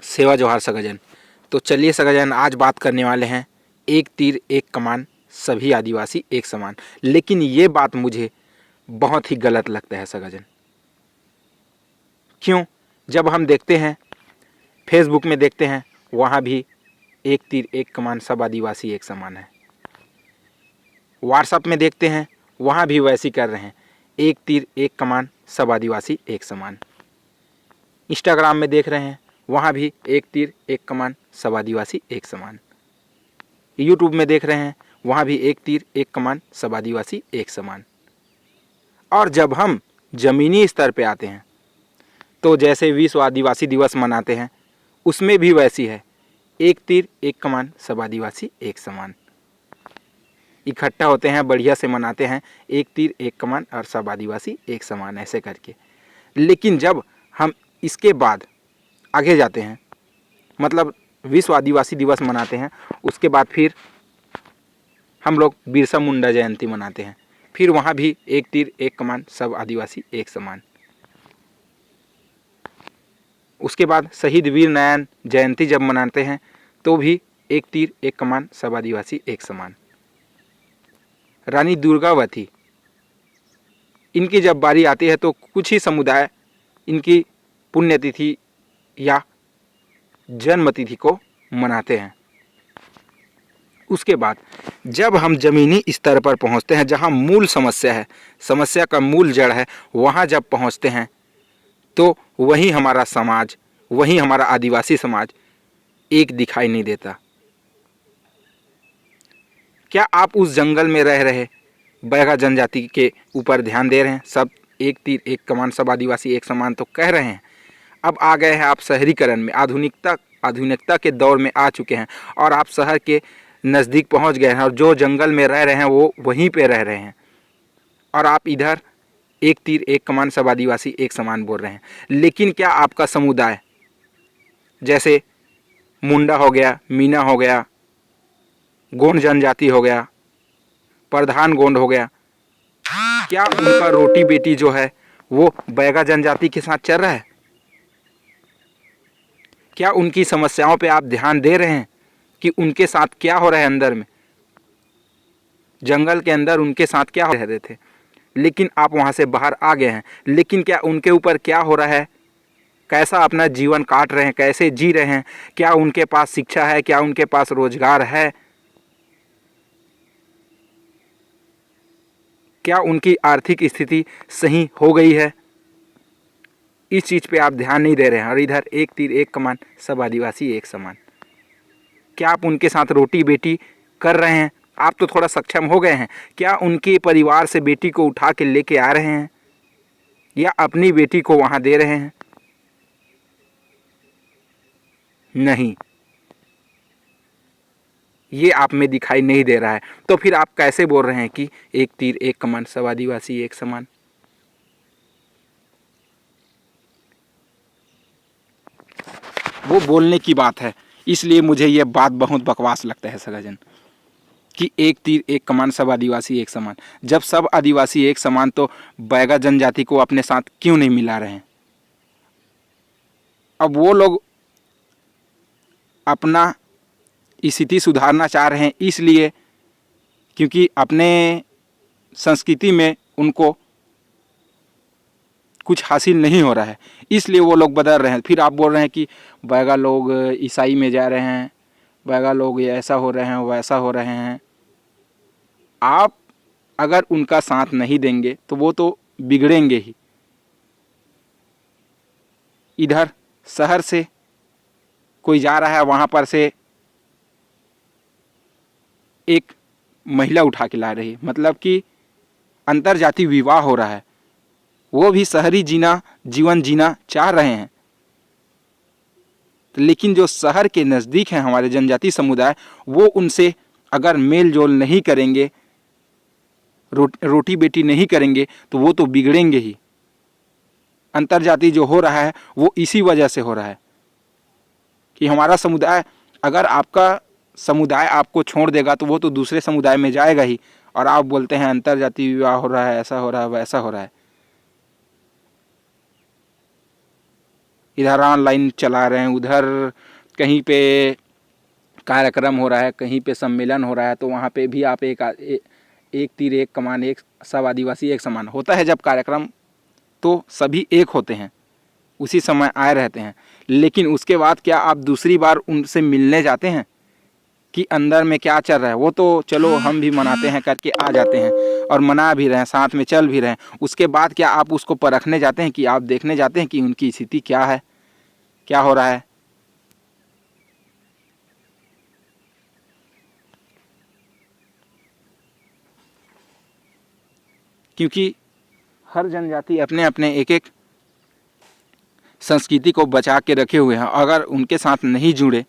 सेवा जोहार सगाजन। तो चलिए सगाजन, आज बात करने वाले हैं एक तीर एक कमान सभी आदिवासी एक समान। लेकिन ये बात मुझे बहुत ही गलत लगता है सगाजन। क्यों? जब हम देखते हैं फेसबुक में देखते हैं, वहाँ भी एक तीर एक कमान सब आदिवासी एक समान है। व्हाट्सएप में देखते हैं, वहाँ भी वैसे कर रहे हैं, एक तीर एक कमान सब आदिवासी एक समान। इंस्टाग्राम में देख रहे हैं, वहाँ भी एक तीर एक कमान सब आदिवासी एक समान। यूट्यूब में देख रहे हैं, वहाँ भी एक तीर एक कमान सब आदिवासी एक समान। और जब हम ज़मीनी स्तर पे आते हैं, तो जैसे विश्व आदिवासी दिवस मनाते हैं, उसमें भी वैसी है, एक तीर एक कमान सब आदिवासी एक समान। इकट्ठा होते हैं, बढ़िया से मनाते हैं, एक तीर एक कमान और सब आदिवासी एक समान ऐसे करके। लेकिन जब हम इसके बाद आगे जाते हैं, मतलब विश्व आदिवासी दिवस मनाते हैं, उसके बाद फिर हम लोग बिरसा मुंडा जयंती मनाते हैं, फिर वहाँ भी एक तीर एक कमान सब आदिवासी एक समान। उसके बाद शहीद वीर नारायण जयंती जब मनाते हैं, तो भी एक तीर एक कमान सब आदिवासी एक समान। रानी दुर्गावती, इनकी जब बारी आती है तो कुछ ही समुदाय इनकी पुण्यतिथि या जन्मतिथि को मनाते हैं। उसके बाद जब हम ज़मीनी स्तर पर पहुंचते हैं, जहां मूल समस्या है, समस्या का मूल जड़ है, वहां जब पहुंचते हैं तो वहीं हमारा समाज, वहीं हमारा आदिवासी समाज एक दिखाई नहीं देता। क्या आप उस जंगल में रह रहे बैगा जनजाति के ऊपर ध्यान दे रहे हैं? सब एक तीर एक कमान सब आदिवासी एक समान तो कह रहे हैं। अब आ गए हैं आप शहरीकरण में, आधुनिकता के दौर में आ चुके हैं और आप शहर के नज़दीक पहुंच गए हैं, और जो जंगल में रह रहे हैं वो वहीं पे रह रहे हैं, और आप इधर एक तीर एक कमान सब आदिवासी एक समान बोल रहे हैं। लेकिन क्या आपका समुदाय, जैसे मुंडा हो गया, मीना हो गया, गोंड जनजाति हो गया, प्रधान गोंड हो गया, क्या उनका रोटी बेटी जो है वो बैगा जनजाति के साथ चल रहा है? क्या उनकी समस्याओं पे आप ध्यान दे रहे हैं कि उनके साथ क्या हो रहा है? अंदर में जंगल के अंदर उनके साथ क्या रह रहे थे, लेकिन आप वहाँ से बाहर आ गए हैं। लेकिन क्या उनके ऊपर क्या हो रहा है, कैसा अपना जीवन काट रहे हैं, कैसे जी रहे हैं? क्या उनके पास शिक्षा है? क्या उनके पास रोजगार है? क्या उनकी आर्थिक स्थिति सही हो गई है? इस चीज़ पे आप ध्यान नहीं दे रहे हैं, और इधर एक तीर एक कमान सब आदिवासी एक समान। क्या आप उनके साथ रोटी बेटी कर रहे हैं? आप तो थोड़ा सक्षम हो गए हैं, क्या उनके परिवार से बेटी को उठा के लेके आ रहे हैं, या अपनी बेटी को वहाँ दे रहे हैं? नहीं, ये आप में दिखाई नहीं दे रहा है। तो फिर आप कैसे बोल रहे हैं कि एक तीर एक कमान सब आदिवासी एक समान? वो बोलने की बात है, इसलिए मुझे ये बात बहुत बकवास लगता है सगाजन, कि एक तीर एक कमान सब आदिवासी एक समान। जब सब आदिवासी एक समान, तो बैगा जनजाति को अपने साथ क्यों नहीं मिला रहे हैं? अब वो लोग अपना स्थिति सुधारना चाह रहे हैं, इसलिए क्योंकि अपने संस्कृति में उनको कुछ हासिल नहीं हो रहा है, इसलिए वो लोग बदल रहे हैं। फिर आप बोल रहे हैं कि बैगा लोग ईसाई में जा रहे हैं, बैगा लोग ये ऐसा हो रहे हैं, वैसा हो रहे हैं। आप अगर उनका साथ नहीं देंगे तो वो तो बिगड़ेंगे ही। इधर शहर से कोई जा रहा है, वहाँ पर से एक महिला उठा के ला रही है, मतलब कि अंतरजातीय विवाह हो रहा है। वो भी शहरी जीवन जीना चाह रहे हैं, लेकिन जो शहर के नज़दीक हैं हमारे जनजाति समुदाय, वो उनसे अगर मेल जोल नहीं करेंगे, रोटी बेटी नहीं करेंगे, तो वो तो बिगड़ेंगे ही। अंतरजातीय जो हो रहा है वो इसी वजह से हो रहा है कि हमारा समुदाय, अगर आपका समुदाय आपको छोड़ देगा तो वो तो दूसरे समुदाय में जाएगा ही, और आप बोलते हैं अंतरजातीय विवाह हो रहा है, ऐसा हो रहा है, वैसा हो रहा है। इधर ऑनलाइन चला रहे हैं, उधर कहीं पे कार्यक्रम हो रहा है, कहीं पे सम्मेलन हो रहा है, तो वहाँ पे भी आप एक तीर एक कमान, एक सब आदिवासी एक समान होता है। जब कार्यक्रम तो सभी एक होते हैं, उसी समय आए रहते हैं, लेकिन उसके बाद क्या आप दूसरी बार उनसे मिलने जाते हैं कि अंदर में क्या चल रहा है? वो तो चलो हम भी मनाते हैं करके आ जाते हैं और मना भी रहे हैं, साथ में चल भी रहे हैं। उसके बाद क्या आप उसको परखने जाते हैं, कि आप देखने जाते हैं कि उनकी स्थिति क्या है, क्या हो रहा है? क्योंकि हर जनजाति अपने अपने एक एक संस्कृति को बचा के रखे हुए हैं। अगर उनके साथ नहीं जुड़े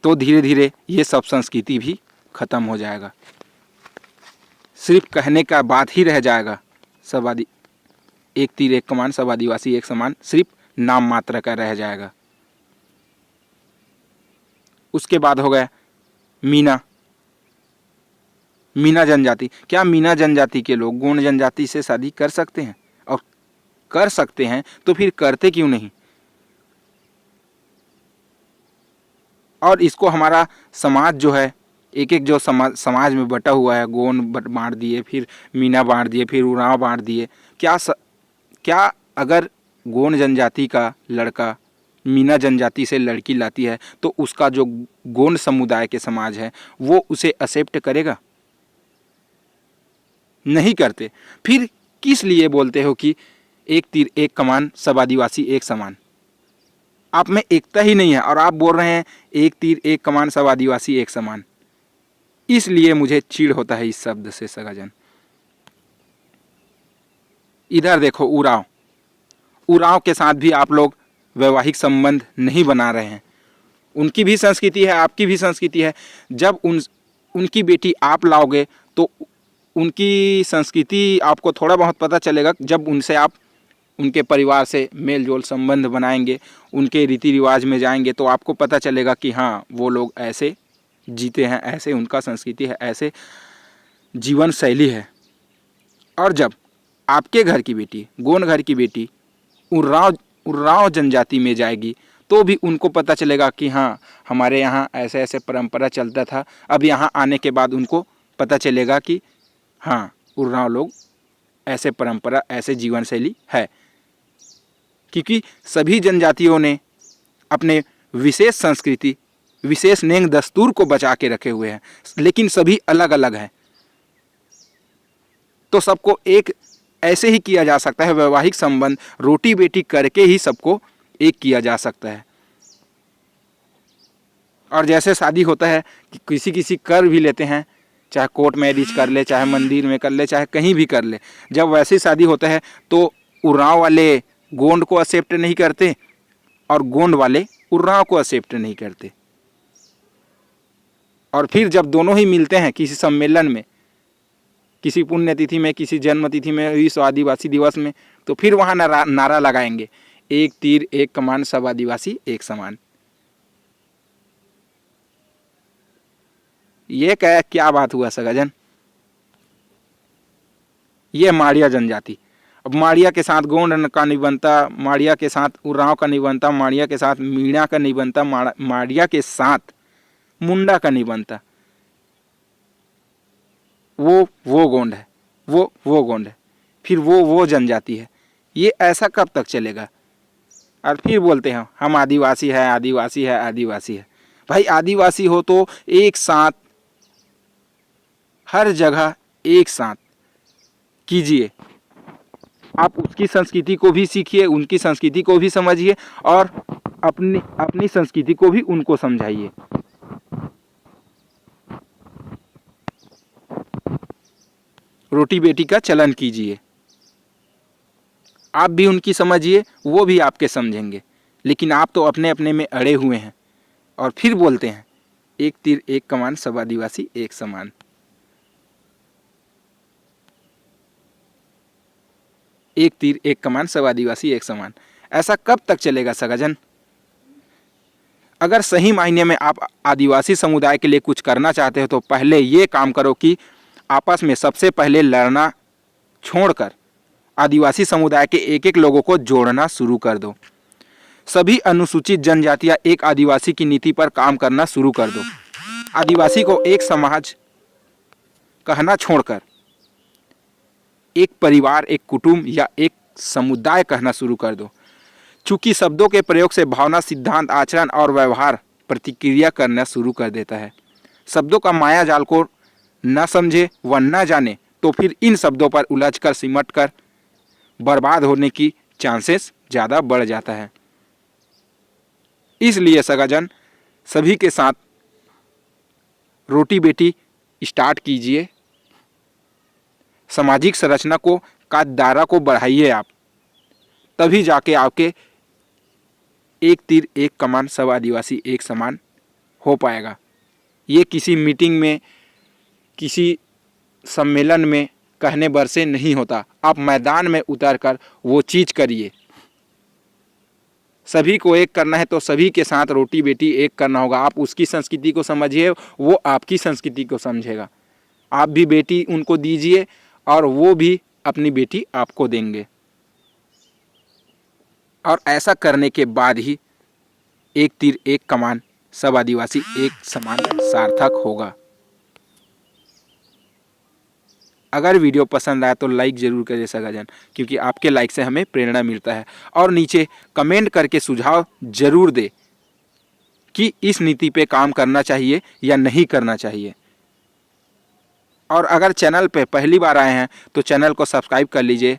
तो धीरे धीरे ये सब संस्कृति भी खत्म हो जाएगा, सिर्फ कहने का बात ही रह जाएगा। सब एक तीर एक कमान, सब आदिवासी एक समान सिर्फ नाम मात्र का रह जाएगा। उसके बाद हो गया मीना जनजाति। क्या मीना जनजाति के लोग गोंड जनजाति से शादी कर सकते हैं? और कर सकते हैं तो फिर करते क्यों नहीं? और इसको हमारा समाज जो है, एक एक जो समाज में बटा हुआ है, गोंड बांट दिए, फिर मीना बांट दिए, फिर उरांव बांट दिए। क्या अगर गोंड जनजाति का लड़का मीना जनजाति से लड़की लाती है तो उसका जो गोंड समुदाय के समाज है वो उसे एक्सेप्ट करेगा? नहीं करते। फिर किस लिए बोलते हो कि एक तीर एक कमान, सब आदिवासी एक समान? आप में एकता ही नहीं है और आप बोल रहे हैं एक तीर एक कमान, सब आदिवासी एक समान। इसलिए मुझे चिढ़ होता है इस शब्द से सगाजन। इधर देखो उरांव के साथ भी आप लोग वैवाहिक संबंध नहीं बना रहे हैं। उनकी भी संस्कृति है, आपकी भी संस्कृति है। जब उनकी बेटी आप लाओगे तो उनकी संस्कृति आपको थोड़ा बहुत पता चलेगा। जब उनसे आप उनके परिवार से मेल जोल संबंध बनाएंगे, उनके रीति रिवाज में जाएंगे, तो आपको पता चलेगा कि हाँ वो लोग ऐसे जीते हैं, ऐसे उनका संस्कृति है, ऐसे जीवन शैली है। और जब आपके घर की बेटी, गोंड घर की बेटी उरांव जनजाति में जाएगी तो भी उनको पता चलेगा कि हाँ हमारे यहाँ ऐसे ऐसे परंपरा चलता था। अब यहाँ आने के बाद उनको पता चलेगा कि हाँ उरांव लोग ऐसे परंपरा, ऐसे जीवन शैली है। क्योंकि सभी जनजातियों ने अपने विशेष संस्कृति, विशेष नेंग दस्तूर को बचा के रखे हुए हैं, लेकिन सभी अलग अलग हैं। तो सबको एक ऐसे ही किया जा सकता है, वैवाहिक संबंध रोटी बेटी करके ही सबको एक किया जा सकता है। और जैसे शादी होता है कि किसी कर भी लेते हैं, चाहे कोर्ट मैरिज कर ले, चाहे मंदिर में कर ले, चाहे कहीं भी कर ले। जब वैसी शादी होता है तो उरांव वाले गोंड को एक्सेप्ट नहीं करते और गोंड वाले उरांव को एक्सेप्ट नहीं करते। और फिर जब दोनों ही मिलते हैं किसी सम्मेलन में, किसी पुण्यतिथि में, किसी जन्म तिथि में, विश्व आदिवासी दिवस में, तो फिर वहाँ नारा लगाएंगे एक तीर एक कमान, सब आदिवासी एक समान। ये क्या बात हुआ सगाजन? ये माड़िया जनजाति। अब माड़िया के साथ गोंड का नहीं बनता, माड़िया के साथ उरांव का नहीं बनता, माड़िया के साथ मीणा का नहीं बनता, माड़िया के साथ मुंडा का नहीं बनता। वो गोंड है, वो गोंड है, फिर वो जनजाति है। ये ऐसा कब तक चलेगा? और फिर बोलते हैं हम आदिवासी है, आदिवासी है, आदिवासी है। भाई आदिवासी हो तो एक साथ हर जगह एक साथ कीजिए। आप उसकी संस्कृति को भी सीखिए, उनकी संस्कृति को भी समझिए और अपनी संस्कृति को भी उनको समझाइए। रोटी बेटी का चलन कीजिए, आप भी उनकी समझिए, वो भी आपके समझेंगे। लेकिन आप तो अपने अपने में अड़े हुए हैं और फिर बोलते हैं एक तीर एक कमान, सब आदिवासी एक समान। एक तीर एक कमान, सब आदिवासी एक समान। ऐसा कब तक चलेगा सगाजन? अगर सही मायने में आप आदिवासी समुदाय के लिए कुछ करना चाहते हो तो पहले ये काम करो कि आपस में सबसे पहले लड़ना छोड़कर आदिवासी समुदाय के एक एक लोगों को जोड़ना शुरू कर दो। सभी अनुसूचित जनजातियां एक आदिवासी की नीति पर काम करना शुरू कर दो। आदिवासी को एक समाज कहना छोड़कर एक परिवार, एक कुटुंब या एक समुदाय कहना शुरू कर दो। चूंकि शब्दों के प्रयोग से भावना, सिद्धांत, आचरण और व्यवहार प्रतिक्रिया करना शुरू कर देता है। शब्दों का माया जाल को न समझे व न जाने तो फिर इन शब्दों पर उलझकर सिमट कर बर्बाद होने की चांसेस ज़्यादा बढ़ जाता है। इसलिए सगाजन, सभी के साथ रोटी बेटी स्टार्ट कीजिए। सामाजिक संरचना को का दायरा को बढ़ाइए आप, तभी जाके आपके एक तीर एक कमान सब आदिवासी एक समान हो पाएगा। ये किसी मीटिंग में, किसी सम्मेलन में कहने भर से नहीं होता। आप मैदान में उतरकर वो चीज़ करिए। सभी को एक करना है तो सभी के साथ रोटी बेटी एक करना होगा। आप उसकी संस्कृति को समझिए, वो आपकी संस्कृति को समझेगा। आप भी बेटी उनको दीजिए और वो भी अपनी बेटी आपको देंगे। और ऐसा करने के बाद ही एक तीर एक कमान सब आदिवासी एक समान सार्थक होगा। अगर वीडियो पसंद आया तो लाइक ज़रूर करिए सगाजन, क्योंकि आपके लाइक से हमें प्रेरणा मिलता है। और नीचे कमेंट करके सुझाव ज़रूर दे कि इस नीति पे काम करना चाहिए या नहीं करना चाहिए। और अगर चैनल पे पहली बार आए हैं तो चैनल को सब्सक्राइब कर लीजिए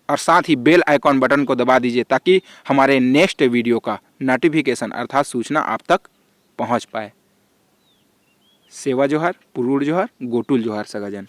और साथ ही बेल आइकॉन बटन को दबा दीजिए ताकि हमारे नेक्स्ट वीडियो का नोटिफिकेशन अर्थात सूचना आप तक पहुंच पाए। सेवा जोहार, पुरूर जोहार, गोटुल जोहार सगाजन।